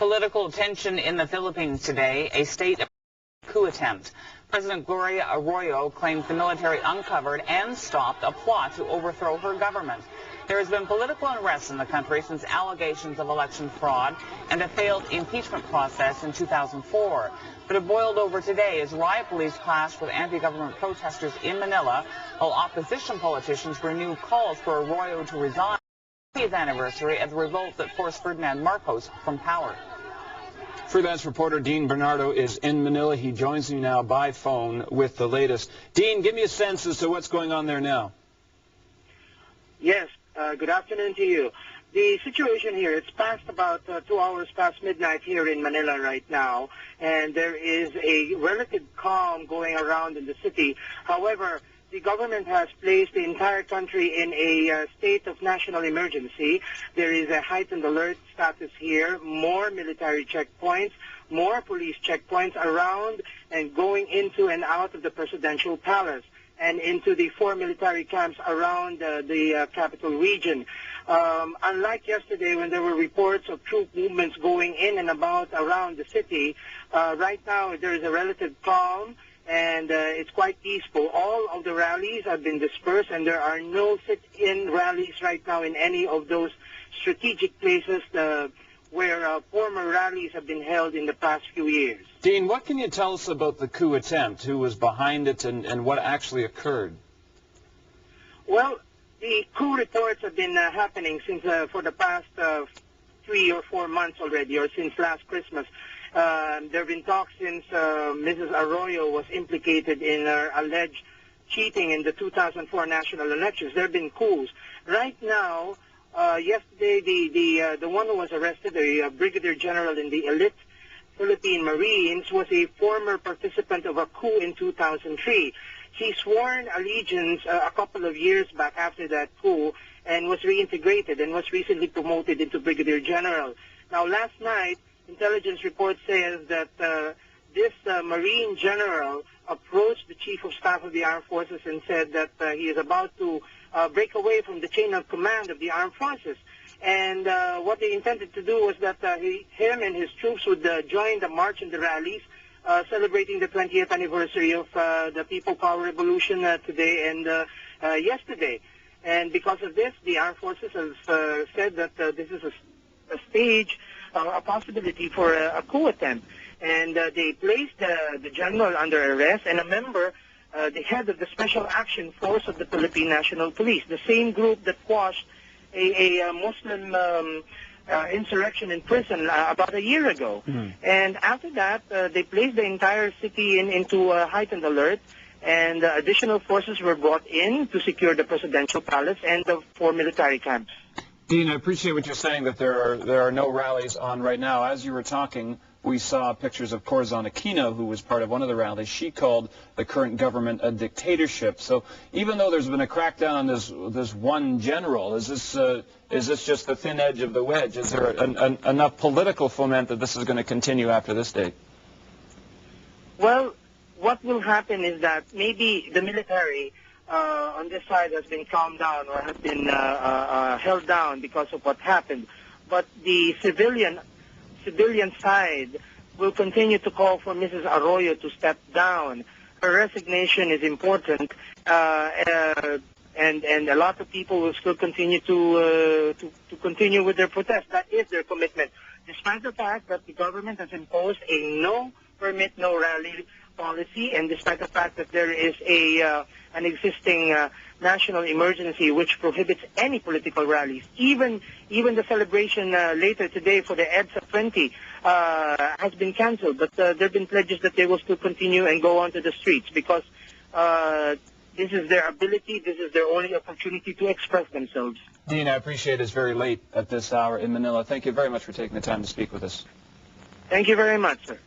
Political tension in the Philippines today, a state coup attempt. President Gloria Arroyo claims the military uncovered and stopped a plot to overthrow her government. There has been political unrest in the country since allegations of election fraud and a failed impeachment process in 2004. But it boiled over today as riot police clashed with anti-government protesters in Manila, while opposition politicians renewed calls for Arroyo to resign. 50th anniversary of the revolt that forced Ferdinand Marcos from power. Freelance reporter Dean Bernardo is in Manila. He joins me now by phone with the latest. Dean, give me a sense as to what's going on there now. Yes, good afternoon to you. The situation here, it's past about 2 hours past midnight here in Manila right now, and there is a relative calm going around in the city. However, the government has placed the entire country in a state of national emergency. There is a heightened alert status here, more military checkpoints, more police checkpoints around and going into and out of the presidential palace and into the 4 military camps around the capital region. Unlike yesterday when there were reports of troop movements going in and about around the city, right now there is a relative calm, and it's quite peaceful. All of the rallies have been dispersed, and there are no sit-in rallies right now in any of those strategic places where former rallies have been held in the past few years. Dean, what can you tell us about the coup attempt, who was behind it, and what actually occurred? Well, the coup reports have been happening since for the past 3 or 4 months already, or since last Christmas. There have been talks since Mrs. Arroyo was implicated in alleged cheating in the 2004 national elections. There have been coups. Right now, yesterday, the one who was arrested, the Brigadier General in the elite Philippine Marines, was a former participant of a coup in 2003. He sworn allegiance a couple of years back after that coup and was reintegrated and was recently promoted into Brigadier General. Now, last night, intelligence report says that this Marine general approached the Chief of Staff of the Armed Forces and said that he is about to break away from the chain of command of the Armed Forces. And what they intended to do was that him and his troops would join the march and the rallies celebrating the 20th anniversary of the People Power Revolution today and yesterday. And because of this, the Armed Forces have said that this is a stage, a possibility for a coup attempt. And they placed the general under arrest and a member, the head of the Special Action Force of the Philippine National Police, the same group that quashed a Muslim insurrection in prison about a year ago. And after that, they placed the entire city into heightened alert, and additional forces were brought in to secure the presidential palace and the 4 military camps. Dean, I appreciate what you're saying, that there are no rallies on right now. As you were talking, we saw pictures of Corazon Aquino, who was part of one of the rallies. She called the current government a dictatorship. So even though there's been a crackdown on this one general, is this just the thin edge of the wedge? Is there enough political foment that this is going to continue after this date? Well, what will happen is that maybe the military on this side has been calmed down or has been held down because of what happened. But the civilian side will continue to call for Mrs. Arroyo to step down. Her resignation is important, and a lot of people will still continue to continue with their protest. That is their commitment, despite the fact that the government has imposed a no permit, no rally policy, and despite the fact that there is an existing national emergency which prohibits any political rallies. Even the celebration later today for the EDSA 20 has been cancelled, but there have been pledges that they will still continue and go onto the streets because this is their ability, this is their only opportunity to express themselves. Dean, I appreciate it's very late at this hour in Manila. Thank you very much for taking the time to speak with us. Thank you very much, sir.